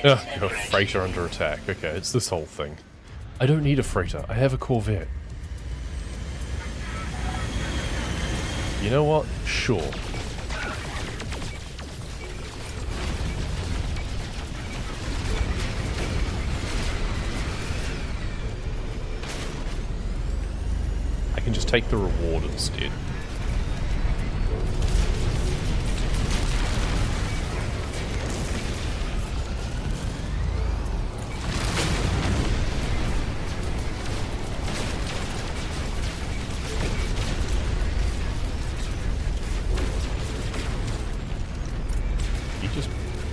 Ugh, a freighter under attack. Okay, it's this whole thing. I don't need a freighter. I have a corvette. You know what? Sure. I can just take the reward instead.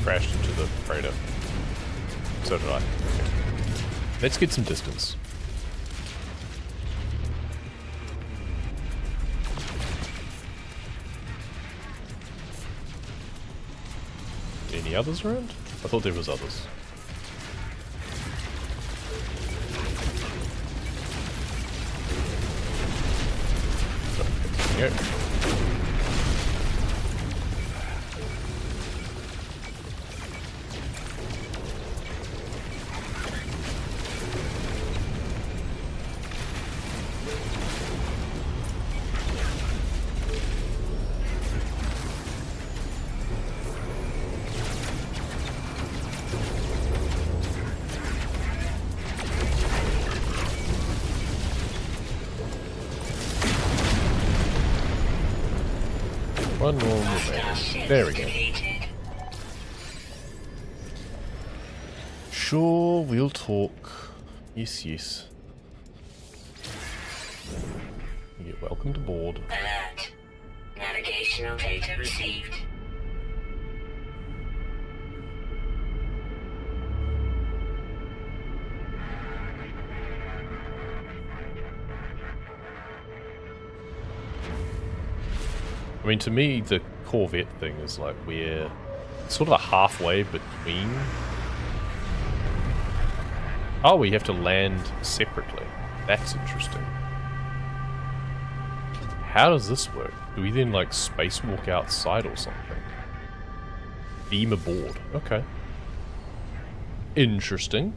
Crashed into the freighter. So did I. Okay. Let's get some distance. Any others around? I thought there was others. Oh, there we go. One more remaining. There we go. Sure, we'll talk. Yes, yes. You're welcome to board. Alert. Navigational data received. I mean, to me, the corvette thing is like we're sort of a halfway between. Oh, we have to land separately. That's interesting. How does this work? Do we then like spacewalk outside or something? Beam aboard. Okay. Interesting.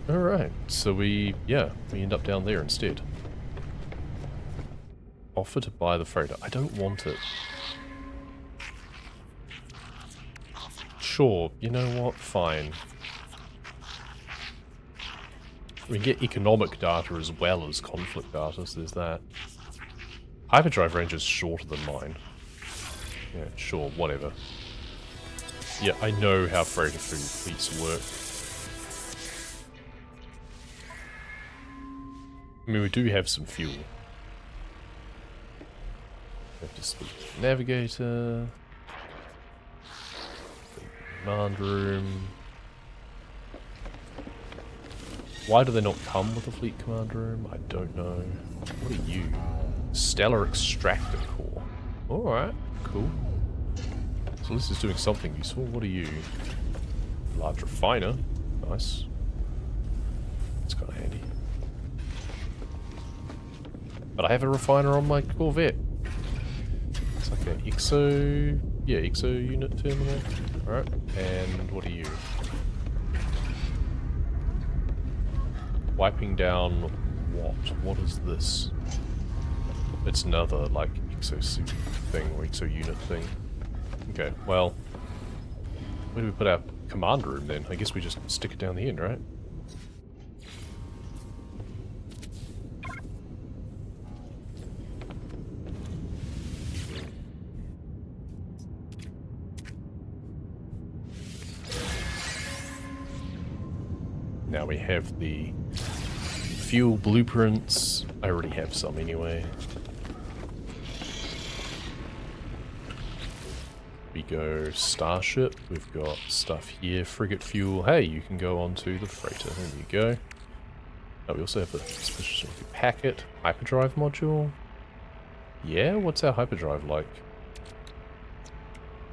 Alright, so we end up down there instead. Offer to buy the freighter. I don't want it. Sure, you know what? Fine. We can get economic data as well as conflict data, so there's that. Hyperdrive range is shorter than mine. Yeah, sure, whatever. Yeah, I know how freighter fleets work. I mean, we do have some fuel. We have to speak to the navigator. The command room. Why do they not come with a fleet command room? I don't know. What are you? Stellar extractor core. Alright, cool. So this is doing something useful. What are you? Large refiner. Nice. It's kind of handy. But I have a refiner on my Corvette. It's like an exo... Yeah, exo unit terminal. Alright, and what are you? Wiping down what? What is this? It's another, like, exosuit thing, or exo unit thing. Okay, well... Where do we put our command room then? I guess we just stick it down the end, right? Now we have the fuel blueprints. I already have some anyway. We go starship. We've got stuff here. Frigate fuel. Hey, you can go onto the freighter. There you go. Oh, we also have a special packet. Hyperdrive module. Yeah, what's our hyperdrive like?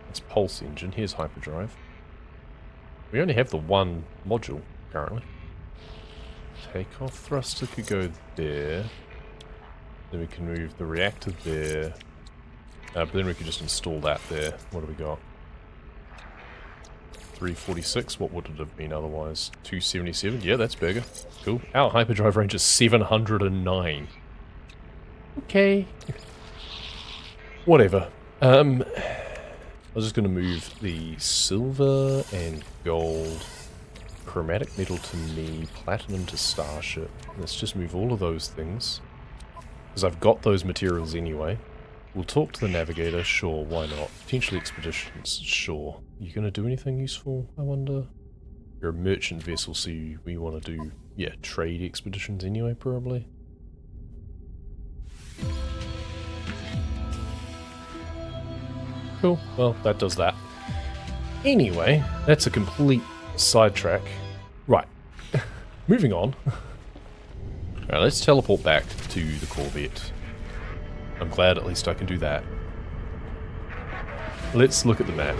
It's pulse engine. Here's hyperdrive. We only have the one module currently. Takeoff thruster could go there. Then we can move the reactor there. But then we could just install that there. What do we got? 346. What would it have been otherwise? 277. Yeah, that's bigger. Cool. Our hyperdrive range is 709. Okay. Whatever. I was just going to move the silver and gold, chromatic metal to me, platinum to starship. Let's just move all of those things, because I've got those materials anyway. We'll talk to the navigator, sure, why not? Potentially expeditions, sure. You going to do anything useful, I wonder? You're a merchant vessel, so we want to do, yeah, trade expeditions anyway, probably. Cool, well, that does that. Anyway, that's a complete sidetrack. Right, moving on. Alright, let's teleport back to the corvette. I'm glad at least I can do that. Let's look at the map.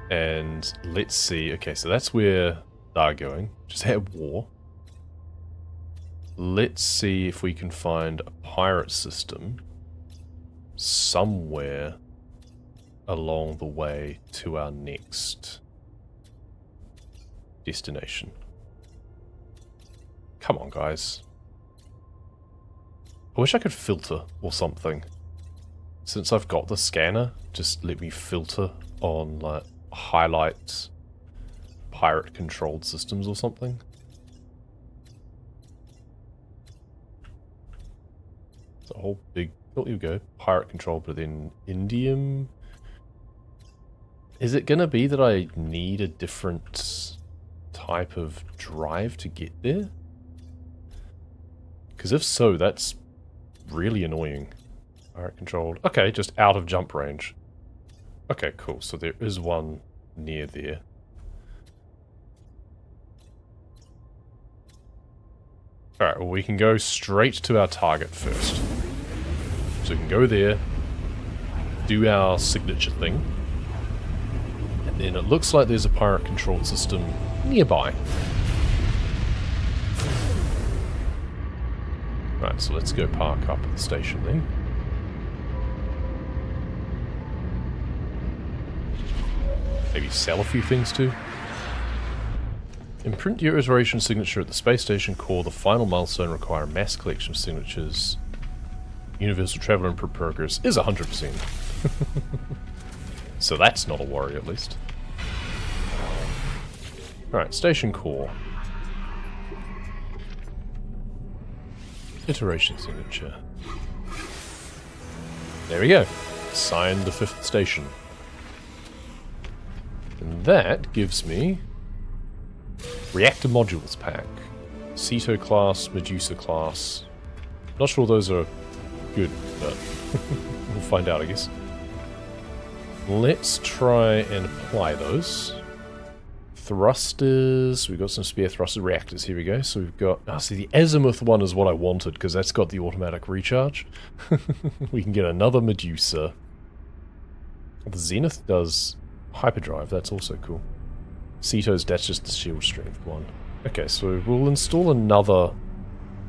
And let's see, okay, so that's where they're going. Just had war. Let's see if we can find a pirate system somewhere along the way to our next destination. Come on, guys. I wish I could filter or something. Since I've got the scanner, just let me filter on, like, highlight pirate-controlled systems or something. It's a whole big... Oh, here we go. Pirate control, but then Indium. Is it going to be that I need a different type of drive to get there? Because if so, that's really annoying. Pirate controlled. Okay, just out of jump range. Okay, cool. So there is one near there. Alright, well we can go straight to our target first. So we can go there, do our signature thing, and then it looks like there's a pirate controlled system nearby. Right, so let's go park up at the station then. Maybe sell a few things too. Imprint your iteration signature at the space station core. The final milestone require a mass collection of signatures. Universal Traveler and progress is 100%. So that's not a worry, at least. Alright, station core. Iteration signature. There we go. Signed the 5th station. And that gives me reactor modules pack. Ceto class, Medusa class. Not sure those are good, but we'll find out, I guess. Let's try and apply those. Thrusters. We've got some spare thruster reactors. Here we go. So we've got... Oh, see, the azimuth one is what I wanted, because that's got the automatic recharge. We can get another Medusa. The Zenith does hyperdrive. That's also cool. Ceto's, that's just the shield strength one. Okay, so we'll install another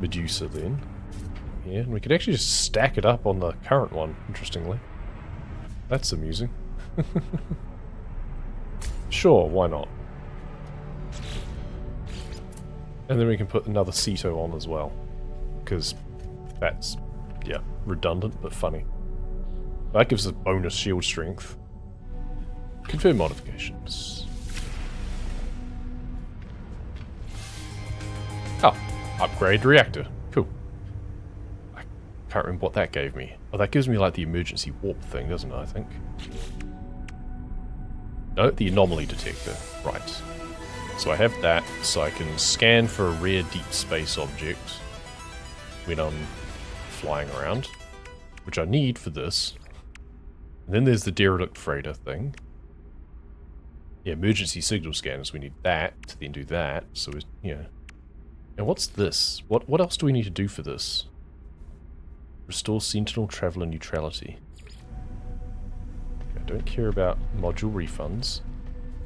Medusa then. Yeah, and we could actually just stack it up on the current one, interestingly. That's amusing. Sure, why not? And then we can put another Ceto on as well. Because that's, yeah, redundant but funny. That gives us bonus shield strength. Confirm modifications. Oh, upgrade reactor. Cool. I can't remember what that gave me. Oh, that gives me like the emergency warp thing, doesn't it, I think? No, the anomaly detector. Right. So I have that, so I can scan for a rare deep space object when I'm flying around, which I need for this. And then there's the derelict freighter thing. Yeah, emergency signal scanners, we need that to then do that, so yeah. And what's this? What else do we need to do for this? Restore Sentinel Traveler neutrality. I don't care about module refunds.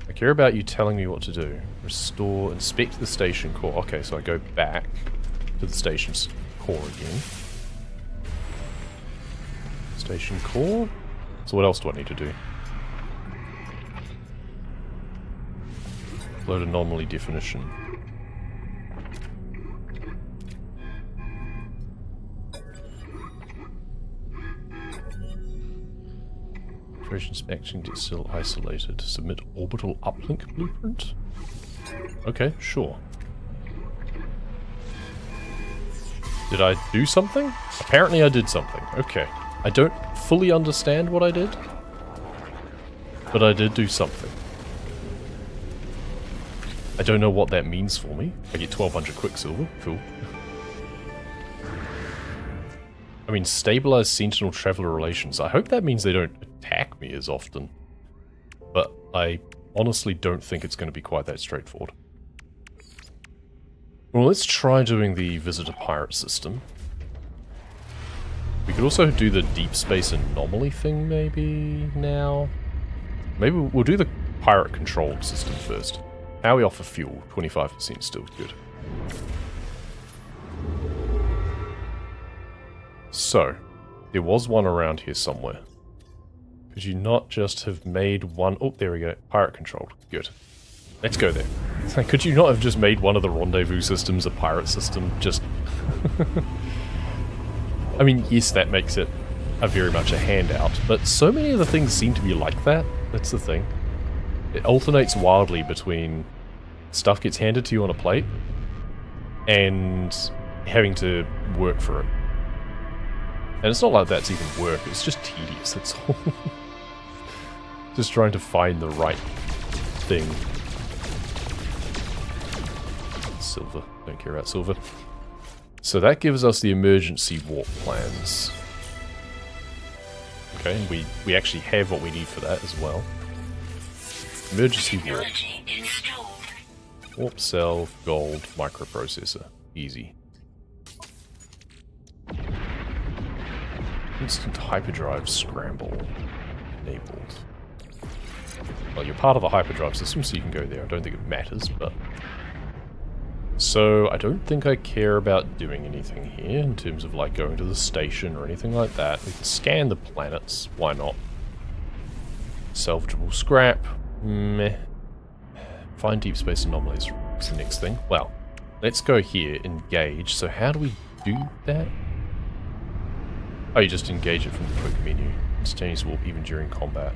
I care about you telling me what to do. Restore, inspect the station core. Okay, so I go back to the station's core again. Station core? So what else do I need to do? Upload anomaly definition. Operation spectrum is still isolated. Submit orbital uplink blueprint? Okay, sure. Did I do something? Apparently I did something. Okay. I don't fully understand what I did, but I did do something. I don't know what that means for me. I get 1200 quicksilver. Cool. I mean, stabilize Sentinel Traveler relations. I hope that means they don't attack me as often. But I honestly don't think it's going to be quite that straightforward. Well, let's try doing the Visitor Pirate system. We could also do the Deep Space Anomaly thing, maybe, now? Maybe we'll do the Pirate Controlled system first. How are we off for fuel? 25% still good. So, there was one around here somewhere. Could you not just have made one... Oh, there we go. Pirate Controlled. Good. Let's go there. Could you not have just made one of the rendezvous systems a pirate system? Just... I mean, yes, that makes it very much a handout, but so many of the things seem to be like that. That's the thing. It alternates wildly between stuff gets handed to you on a plate and having to work for it. And it's not like that's even work, it's just tedious, that's all. Just trying to find the right thing. Silver. Don't care about silver. So that gives us the emergency warp plans. Okay, and we actually have what we need for that as well. Emergency warp. Warp cell, gold, microprocessor. Easy. Instant hyperdrive scramble. Enabled. Well, you're part of the hyperdrive system, so you can go there. I don't think it matters, but... So, I don't think I care about doing anything here in terms of, like, going to the station or anything like that. We can scan the planets. Why not? Salvageable scrap. Meh. Find deep space anomalies is the next thing. Well, let's go here, engage. So how do we do that? Oh, you just engage it from the quick menu. Instantaneous warp even during combat.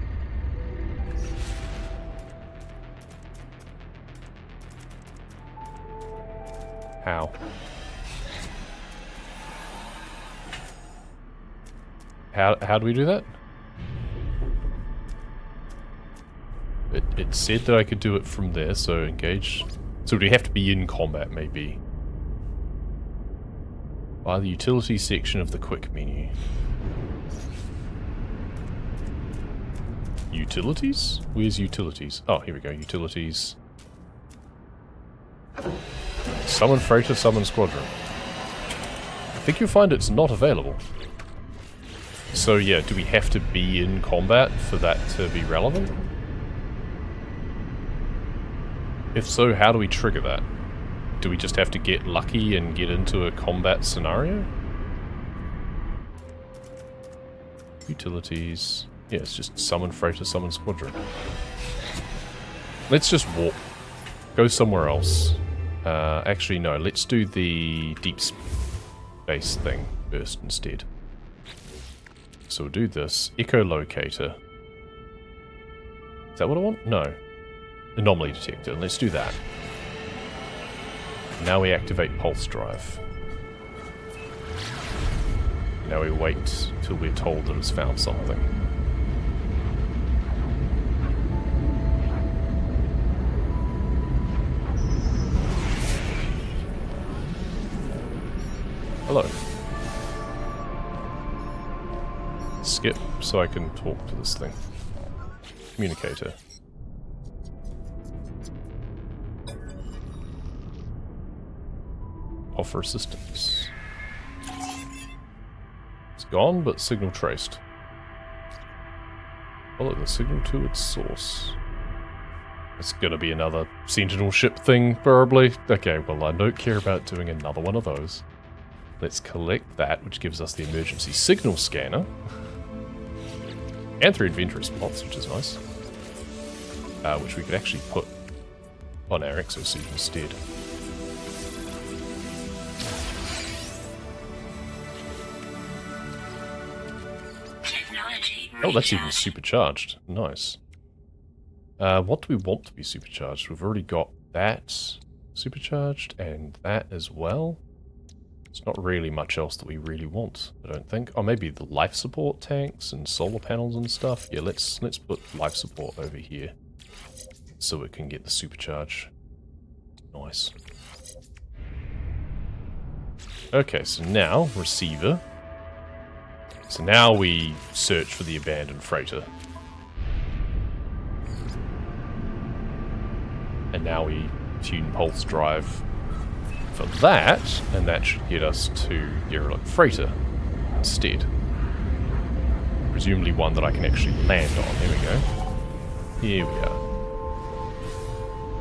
How? How do we do that? It said that I could do it from there, so engage. So do we have to be in combat, maybe? By the utility section of the quick menu. Utilities? Where's utilities? Oh, here we go. Utilities. Summon freighter, summon squadron. I think you'll find it's not available. So yeah, do we have to be in combat for that to be relevant? If so, how do we trigger that? Do we just have to get lucky and get into a combat scenario? Utilities. Yeah, it's just summon freighter, summon squadron. Let's just warp. Go somewhere else. Actually, no. Let's do the deep space thing first instead. So we'll do this. Echolocator. Is that what I want? No. Anomaly detector. Let's do that. Now we activate pulse drive. Now we wait till we're told that it's found something. Hello. Skip so I can talk to this thing. Communicator. Offer assistance. It's gone, but signal traced. Follow the signal to its source. It's gonna be another Sentinel ship thing, probably. Okay, well, I don't care about doing another one of those. Let's collect that, which gives us the emergency signal scanner. And 3 inventory spots, which is nice. Which we could actually put on our exosuit instead. Technology Oh, that's even recharged. supercharged. Nice. What do we want to be supercharged? We've already got that supercharged and that as well. There's not really much else that we really want, I don't think. Oh, maybe the life support tanks and solar panels and stuff. Yeah, let's put life support over here so it can get the supercharge. Nice. Okay, so now receiver. So now we search for the abandoned freighter. And now we tune pulse drive for that, and that should get us to derelict freighter instead. Presumably one that I can actually land on. There we go. Here we are.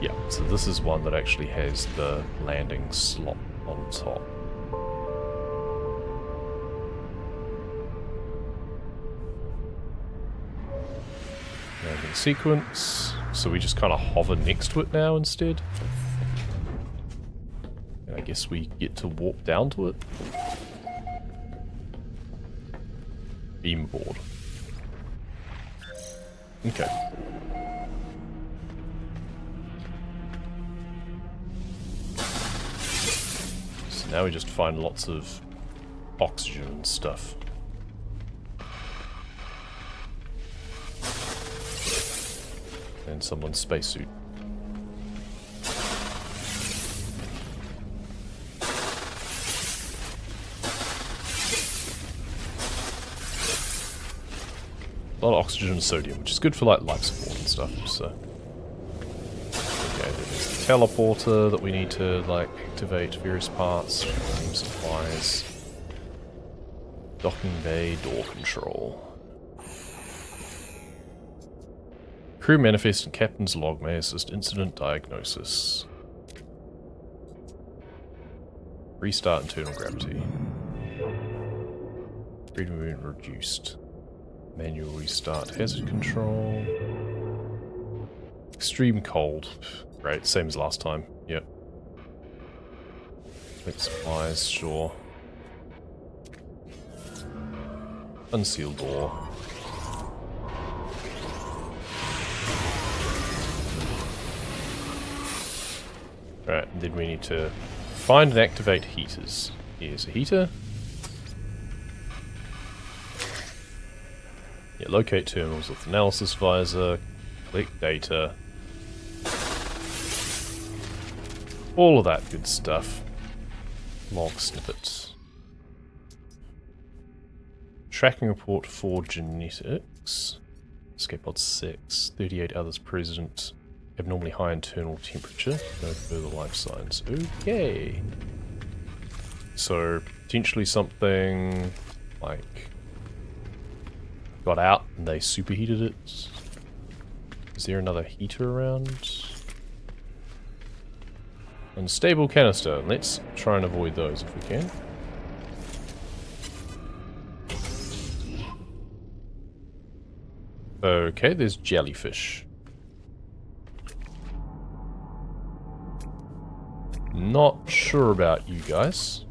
Yeah, so this is one that actually has the landing slot on top. Landing sequence. So we just kind of hover next to it now instead. And I guess we get to warp down to it. Beam board. Okay. So now we just find lots of oxygen and stuff. And someone's spacesuit. A lot of oxygen and sodium, which is good for like life support and stuff, so. Okay, there's the teleporter that we need to like activate various parts, name supplies. Docking bay, door control. Crew manifest and captain's log may assist incident diagnosis. Restart internal gravity. Freedom movement reduced. Manual restart hazard control. Extreme cold. Great, same as last time. Yep. Collect supplies, sure. Unseal door. Right, and then we need to find and activate heaters. Here's a heater. Yeah, locate terminals with analysis visor, collect data. All of that good stuff. Log snippets. Tracking report for genetics. Escape pod 6. 38 others present. Abnormally high internal temperature. No further life signs. Okay. So, potentially something like got out and they superheated it. Is there another heater around? Unstable canister. Let's try and avoid those if we can. Okay, there's jellyfish. Not sure about you guys.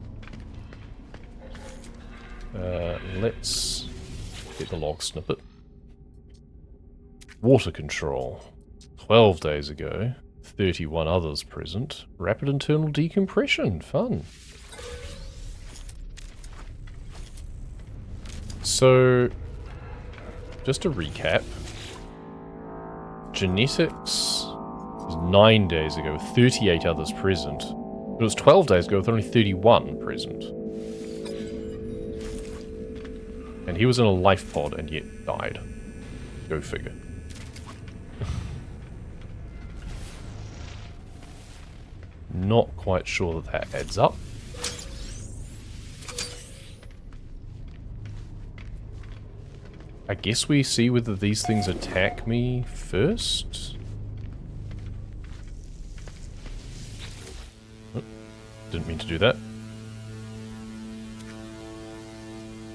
Let's get the log snippet. Water control. 12 days ago. 31 others present. Rapid internal decompression. Fun. So, just to recap. Genetics was 9 days ago with 38 others present. It was 12 days ago with only 31 present. And he was in a life pod and yet died. Go figure. Not quite sure that that adds up. I guess we see whether these things attack me first. Oh, didn't mean to do that.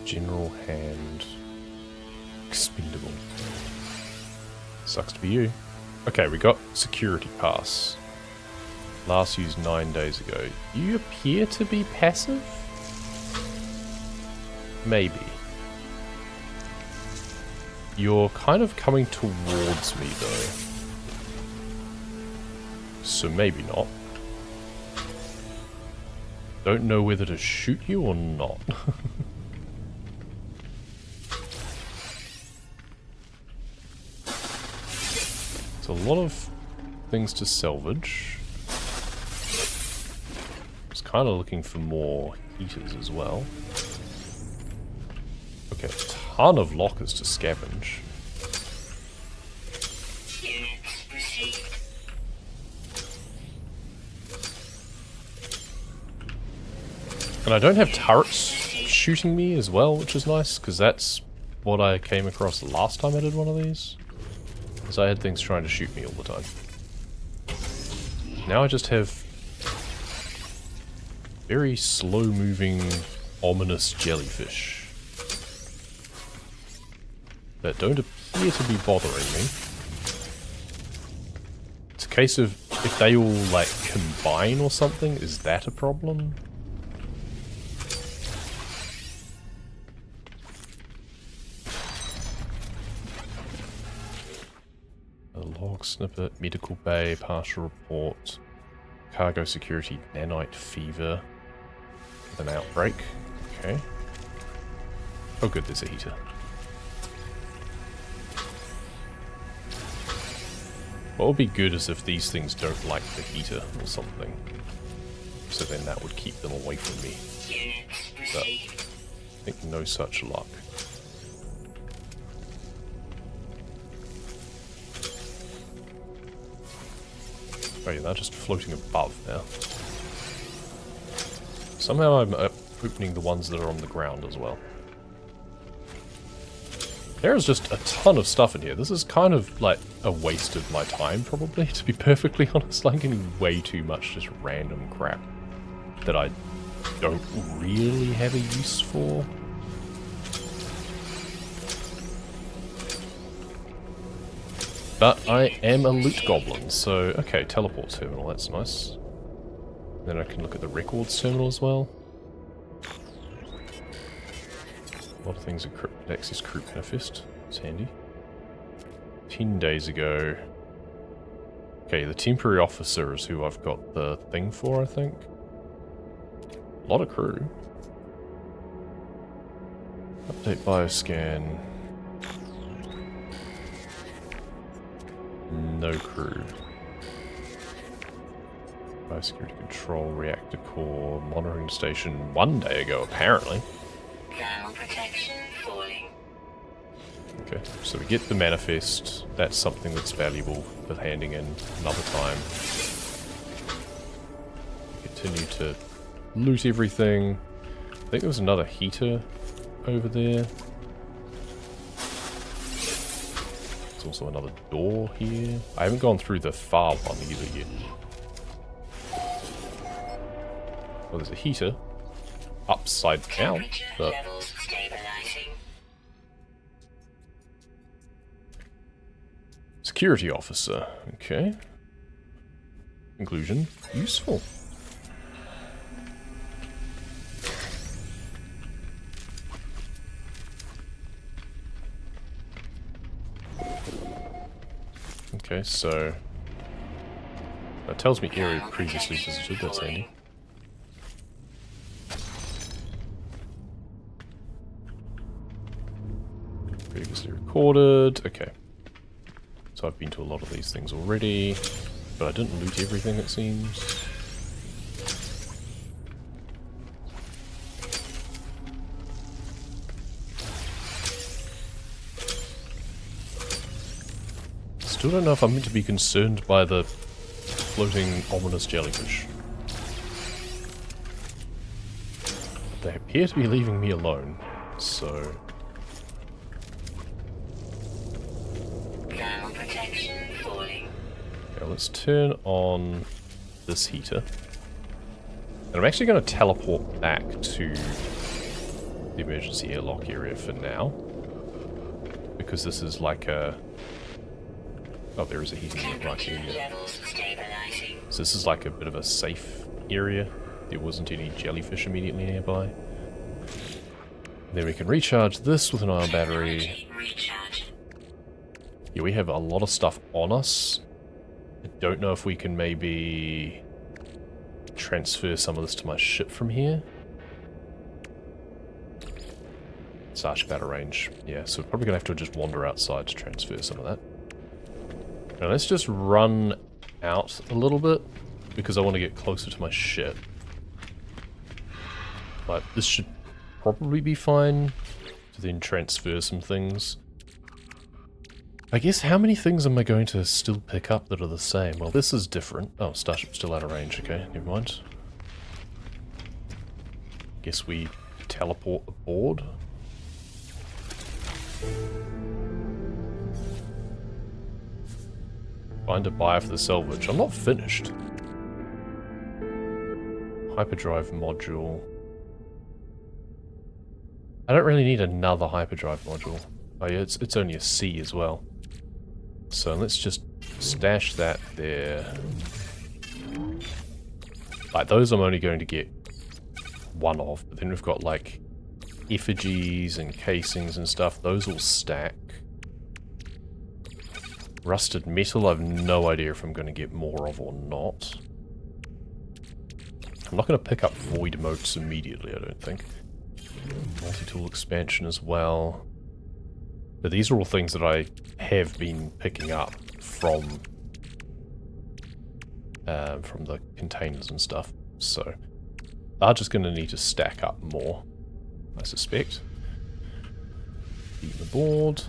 General hand. Expendable. Sucks to be you. Okay, we got security pass. Last used 9 days ago. You appear to be passive? Maybe. You're kind of coming towards me, though. So maybe not. Don't know whether to shoot you or not. It's a lot of things to salvage. Just kind of looking for more heaters as well. Okay, a ton of lockers to scavenge. Units received. And I don't have turrets shooting me as well, which is nice, because that's what I came across last time I did one of these. Because I had things trying to shoot me all the time. Now I just have very slow-moving, ominous jellyfish that don't appear to be bothering me. It's a case of if they all, like, combine or something, is that a problem? A log snippet, medical bay, partial report, cargo security, nanite fever, with an outbreak. Okay. Oh good, there's a heater. What would be good is if these things don't like the heater or something. So then that would keep them away from me. But I think no such luck. Oh yeah, they're just floating above now. Somehow I'm opening the ones that are on the ground as well. There is just a ton of stuff in here. This is kind of like a waste of my time, probably, to be perfectly honest. I'm getting way too much just random crap that I don't really have a use for. But I am a loot goblin, so okay, teleport terminal, that's nice. Then I can look at the records terminal as well. A lot of things encrypted access group manifest. It's handy. 10 days ago. Okay, the temporary officer is who I've got the thing for, I think. A lot of crew. Update bioscan. No crew. Biosecurity control, reactor core, monitoring station 1 day ago, apparently. Thermal protection falling. Okay, so we get the manifest. That's something that's valuable for handing in another time. Continue to loot everything. I think there was another heater over there. There's also another door here. I haven't gone through the far one either yet. Well, there's a heater. Upside down, but... Levels stabilizing. Security officer. Okay. Conclusion. Useful. Okay, so... that tells me area previously visited, that's handy. Previously recorded, okay. So I've been to a lot of these things already, but I didn't loot everything it seems. Still don't know if I'm meant to be concerned by the floating ominous jellyfish. They appear to be leaving me alone, so... Thermal protection falling. Okay, let's turn on this heater. And I'm actually going to teleport back to the emergency airlock area for now. Because this is like a... oh, there is a heating unit right here. Levels stabilizing. This So this is like a bit of a safe area. There wasn't any jellyfish immediately nearby. Then we can recharge this with an ion battery. Recharge. Yeah, we have a lot of stuff on us. I don't know if we can maybe transfer some of this to my ship from here. It's out of range. Yeah, so we're probably going to have to just wander outside to transfer some of that. Now let's just run out a little bit, because I want to get closer to my ship. But this should probably be fine to then transfer some things. I guess how many things am I going to still pick up that are the same? Well, this is different. Oh, Starship's still out of range. Okay, never mind. Guess we teleport aboard. Find a buyer for the salvage. I'm not finished. Hyperdrive module. I don't really need another hyperdrive module. Oh yeah, it's only a C as well. So let's just stash that there. Like, those I'm only going to get one of, but then we've got like effigies and casings and stuff. Those all stack. Rusted metal, I have no idea if I'm going to get more of or not. I'm not going to pick up void motes immediately, I don't think. Multi-tool expansion as well. But these are all things that I have been picking up from the containers and stuff. So they're just going to need to stack up more, I suspect. Beam aboard.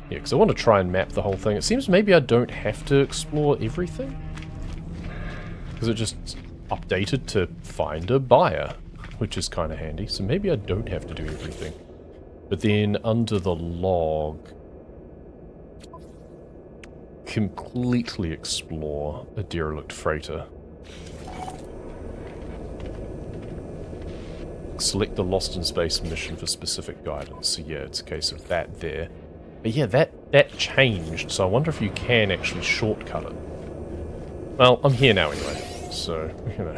Yeah, because I want to try and map the whole thing. It seems maybe I don't have to explore everything, because it just updated to find a buyer, which is kind of handy. So maybe I don't have to do everything. But then under the log, completely explore a derelict freighter. Select the Lost in Space mission for specific guidance. So yeah, it's a case of that there. But yeah, that changed, so I wonder if you can actually shortcut it. Well, I'm here now anyway, so, you know.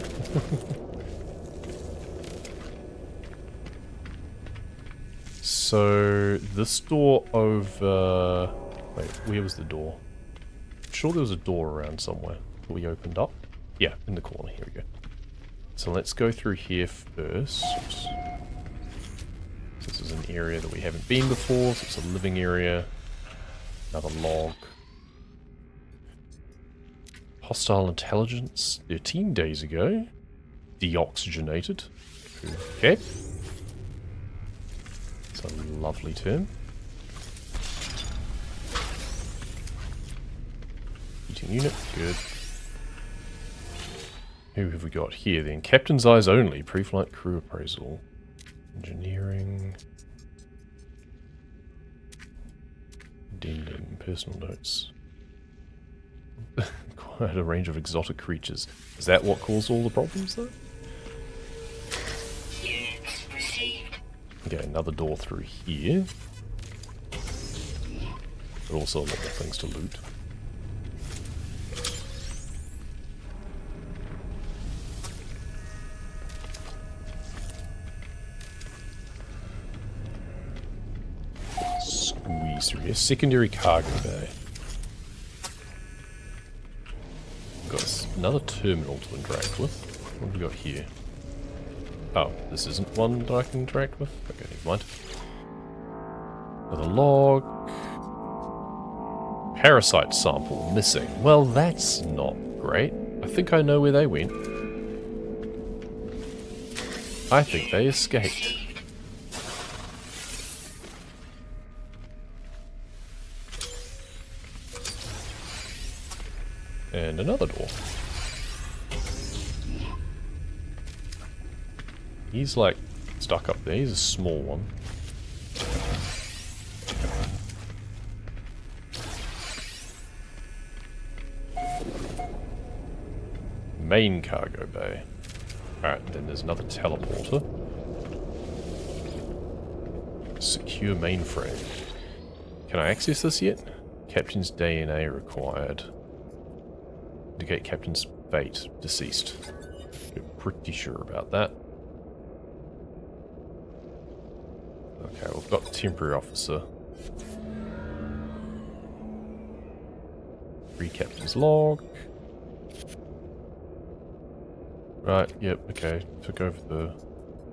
So, this door over... Wait, where was the door? I'm sure there was a door around somewhere that we opened up. Yeah, in the corner, here we go. So let's go through here first. This is an area that we haven't been before, so it's a living area. Another log. Hostile intelligence 13 days ago. Deoxygenated. Okay. It's a lovely term. Heating unit, good. Who have we got here then? Captain's eyes only. Pre-flight crew appraisal. Engineering. Addendum. Personal notes. Quite a range of exotic creatures. Is that what caused all the problems though? Units received. Okay, another door through here. But also a lot of things to loot. Squeeze through here. Secondary cargo bay. Got another terminal to interact with. What have we got here? Oh, this isn't one that I can interact with? Okay, never mind. Another log. Parasite sample missing. Well, that's not great. I think I know where they went. I think they escaped. And another door. He's like stuck up there. He's a small one. Main cargo bay. Alright, then there's another teleporter. Secure mainframe. Can I access this yet? Captain's DNA required. Indicate captain's fate. Deceased. We're pretty sure about that. Okay, we've got temporary officer. Read captain's log. Right, yep, okay. Took over the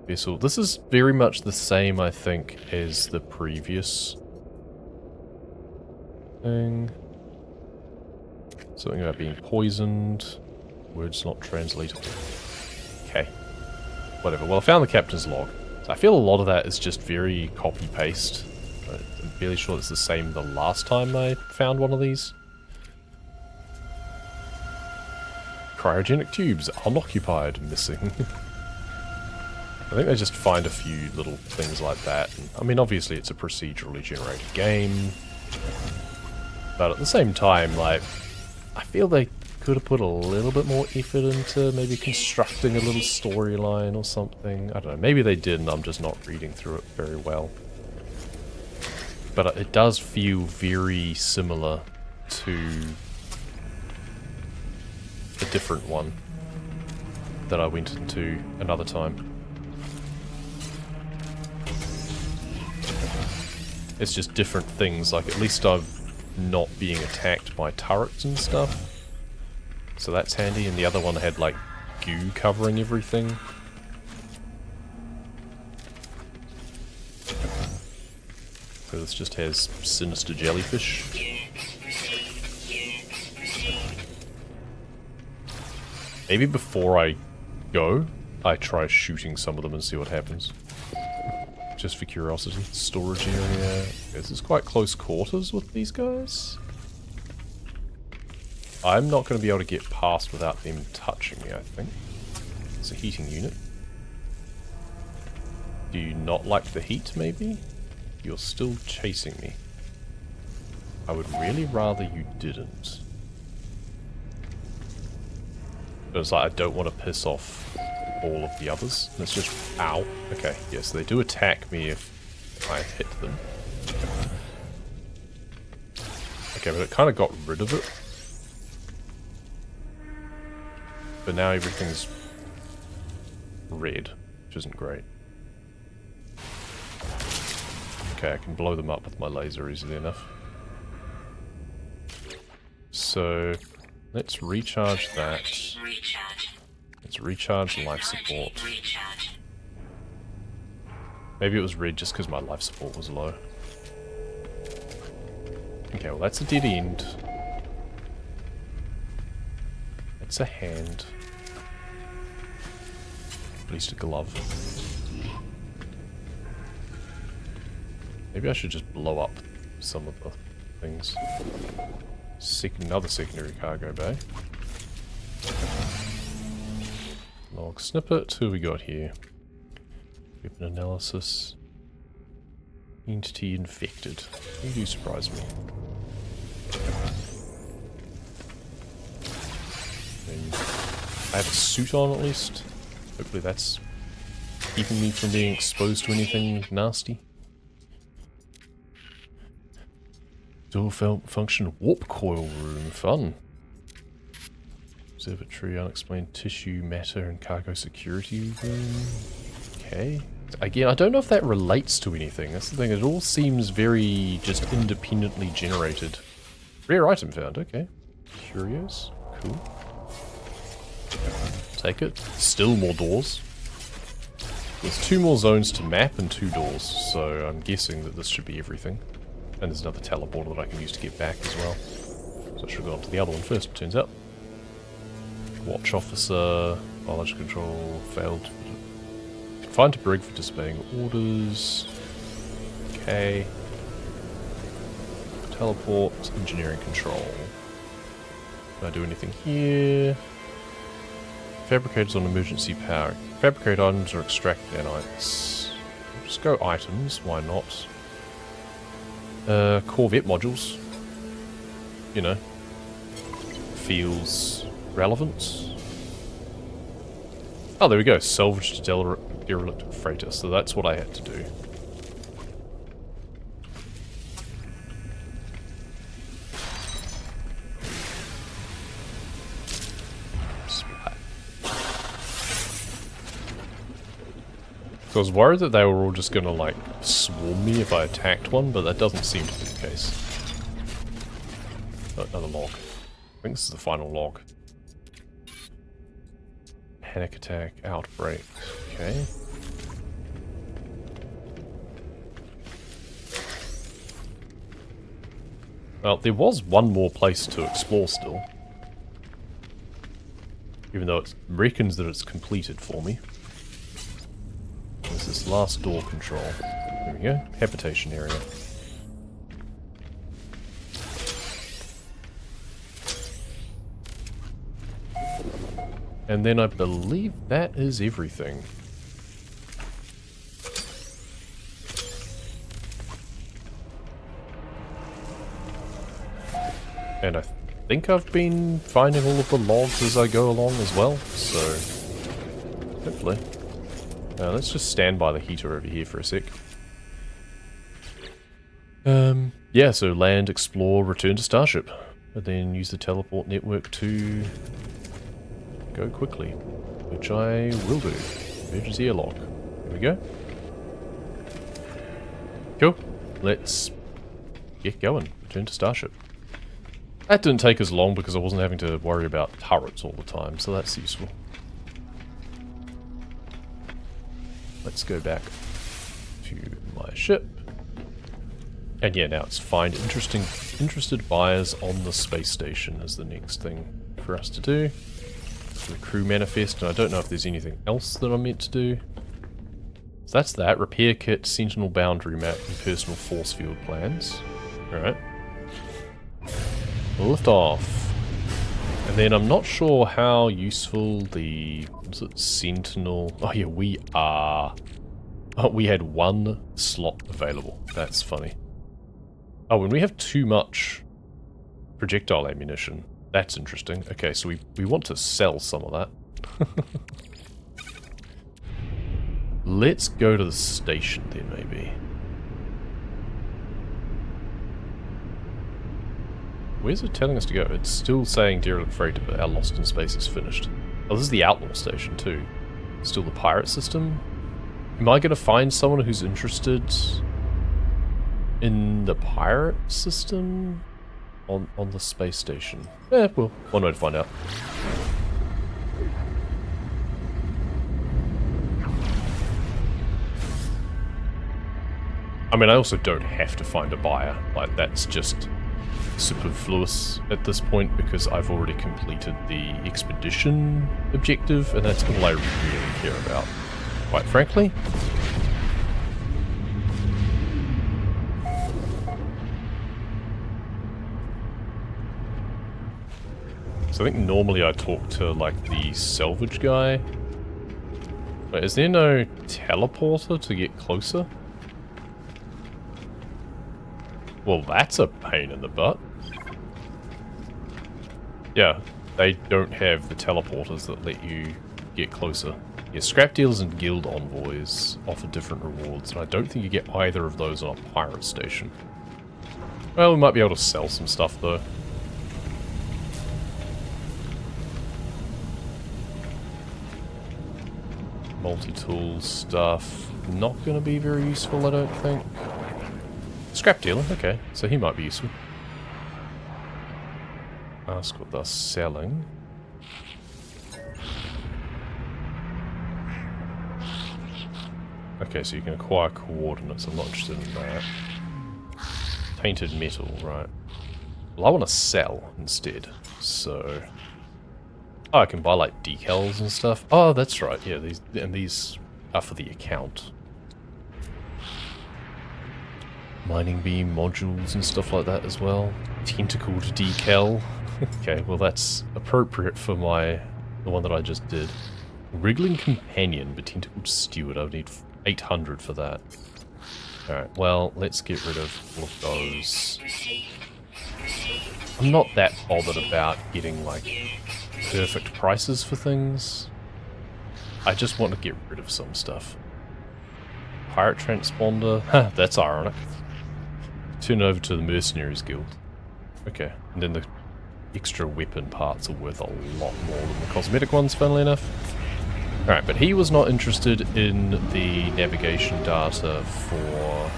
vessel. This is very much the same, I think, as the previous thing. Something about being poisoned. Words not translatable. Okay. Whatever. Well, I found the captain's log. So I feel a lot of that is just very copy-paste. I'm fairly sure it's the same the last time I found one of these. Cryogenic tubes, unoccupied, missing. I think they just find a few little things like that. And, I mean, obviously it's a procedurally generated game. But at the same time, like, I feel they could have put a little bit more effort into maybe constructing a little storyline or something. I don't know, maybe they did and I'm just not reading through it very well. But it does feel very similar to a different one that I went into another time. It's just different things, like at least I'm not being attacked by turrets and stuff. So that's handy, and the other one had like goo covering everything. So this just has sinister jellyfish. Maybe before I go, I try shooting some of them and see what happens. Just for curiosity. Storage area. This is quite close quarters with these guys. I'm not going to be able to get past without them touching me, I think. It's a heating unit. Do you not like the heat, maybe? You're still chasing me. I would really rather you didn't. But it's like, I don't want to piss off all of the others. Let's just... Ow. Okay, yes, they do attack me if I hit them. Okay, but it kind of got rid of it. But now everything's red, which isn't great. Okay, I can blow them up with my laser easily enough. So, let's recharge that. Let's recharge life support. Maybe it was red just because my life support was low. Okay, well that's a dead end. That's a hand. At least a glove. Maybe I should just blow up some of the things. Another secondary cargo bay. Log snippet. Who we got here? Weapon analysis. Entity infected. You do surprise me. And I have a suit on at least. Hopefully that's keeping me from being exposed to anything nasty. Dual function warp coil room. Fun. Observatory, unexplained tissue, matter, and cargo security room. Okay. Again, I don't know if that relates to anything. That's the thing. It all seems very just independently generated. Rare item found. Okay. Curios. Cool. Take it. Still more doors. There's 2 more zones to map and 2 doors, so I'm guessing that this should be everything. And there's another teleporter that I can use to get back as well. So I should go on to the other one first, it turns out. Watch officer, biological control, failed. Confined to brig for disobeying orders. Okay. Teleport, engineering control. Can I do anything here? Fabricators on emergency power. Fabricate items or extract nanites. Just go items, why not? Corvette modules. You know. Feels relevant. Oh, there we go. Salvaged derelict freighter. So that's what I had to do. So I was worried that they were all just gonna, like, swarm me if I attacked one, but that doesn't seem to be the case. Oh, another log. I think this is the final log. Panic attack, outbreak. Okay. Well, there was one more place to explore still. Even though it reckons that it's completed for me. There's this last door control. There we go. Habitation area. And then I believe that is everything. And I think I've been finding all of the logs as I go along as well, so hopefully. Let's just stand by the heater over here for a sec. Yeah, so land, explore, return to Starship. And then use the teleport network to go quickly, which I will do. Emergency airlock. There we go. Cool. Let's get going. Return to Starship. That didn't take as long because I wasn't having to worry about turrets all the time, so that's useful. Let's go back to my ship. And yeah, now it's find interested buyers on the space station is the next thing for us to do. The crew manifest, and I don't know if there's anything else that I'm meant to do. So that's that. Repair kit, sentinel boundary map, and personal force field plans. Alright. Lift off. And then I'm not sure how useful the... was it sentinel? Oh yeah, we are... Oh, we had one slot available. That's funny. Oh, when we have too much projectile ammunition. That's interesting. Okay, so we want to sell some of that. Let's go to the station then, maybe. Where's it telling us to go? It's still saying derelict freighter, but our Lost in Space is finished. Oh, this is the outlaw station too. Still the pirate system. Am I going to find someone who's interested in the pirate system on the space station? Eh, well, one way to find out. I mean, I also don't have to find a buyer. Like, that's just superfluous at this point because I've already completed the expedition objective, and that's all I really care about, quite frankly. So I think normally I talk to, like, the salvage guy. Wait, is there no teleporter to get closer? Well, that's a pain in the butt. Yeah, they don't have the teleporters that let you get closer. Yeah, scrap dealers and guild envoys offer different rewards, and I don't think you get either of those on a pirate station. Well, we might be able to sell some stuff, though. Multi-tool stuff. Not going to be very useful, I don't think. Scrap dealer, okay. So he might be useful. Ask what they're selling. Okay, so you can acquire coordinates. I'm not interested in that. Tainted metal, right. Well, I want to sell instead, so... Oh, I can buy, like, decals and stuff. Oh, that's right, yeah, these are for the account. Mining beam modules and stuff like that as well. Tentacled decal. Okay, well that's appropriate for the one that I just did. Wriggling companion, but tentacled steward. I would need 800 for that. Alright, well, let's get rid of all of those. I'm not that bothered about getting, like, perfect prices for things. I just want to get rid of some stuff. Pirate transponder. Huh, that's ironic. Turn over to the Mercenaries Guild. Okay, and then the extra weapon parts are worth a lot more than the cosmetic ones, funnily enough. Alright, but he was not interested in the navigation data for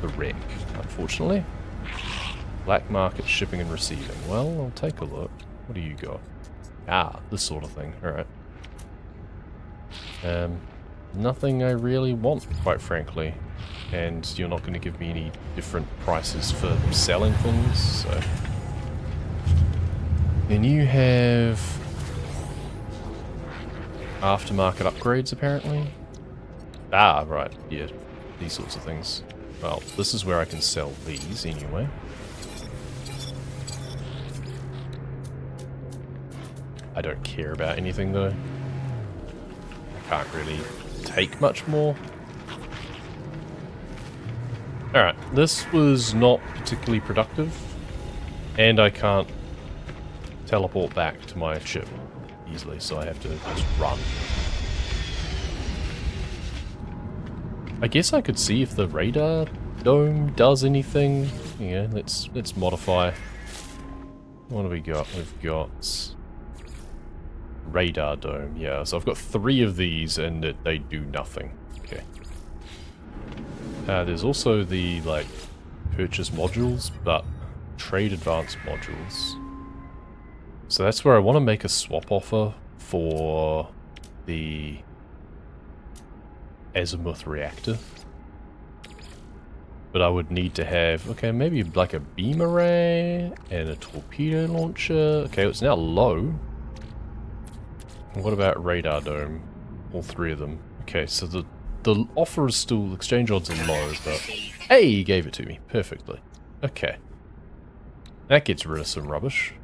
the wreck, unfortunately. Black market shipping and receiving. Well, I'll take a look. What do you got? Ah, this sort of thing. Alright. Nothing I really want, quite frankly. And you're not going to give me any different prices for selling things, so... Then you have... aftermarket upgrades, apparently. Ah, right, yeah. These sorts of things. Well, this is where I can sell these, anyway. I don't care about anything, though. I can't really take much more. Alright, this was not particularly productive. And I can't teleport back to my ship easily, so I have to just run. I guess I could see if the radar dome does anything. Yeah, let's modify. What do we got? We've got radar dome. Yeah, so I've got 3 of these and they do nothing. Okay. There's also the like purchase modules, but trade advanced modules. So that's where I want to make a swap offer for the azimuth reactor. But I would need to have, okay, maybe like a beam array and a torpedo launcher. Okay, it's now low. What about radar dome? All 3 of them. Okay, so the offer is still, exchange odds are low, but... Hey, he gave it to me perfectly. Okay. That gets rid of some rubbish.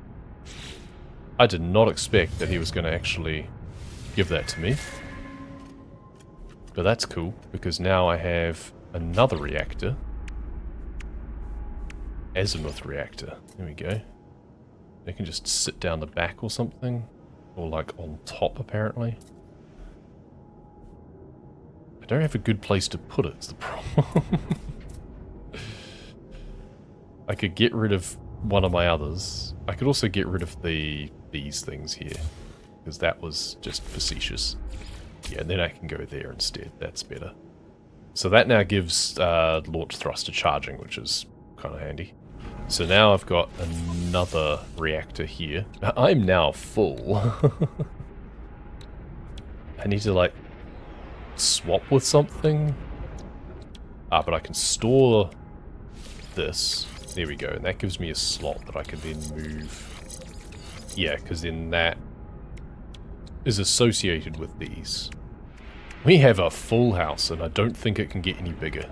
I did not expect that he was going to actually give that to me. But that's cool, because now I have another reactor. Azimuth reactor. There we go. They can just sit down the back or something. Or like on top, apparently. I don't have a good place to put it, is the problem. I could get rid of one of my others. I could also get rid of these things here. Because that was just facetious. Yeah, and then I can go there instead. That's better. So that now gives launch thruster charging, which is kind of handy. So now I've got another reactor here. I'm now full. I need to, like, swap with something. Ah, but I can store this. There we go. And that gives me a slot that I can then move. Yeah, because then that is associated with these. We have a full house, and I don't think it can get any bigger.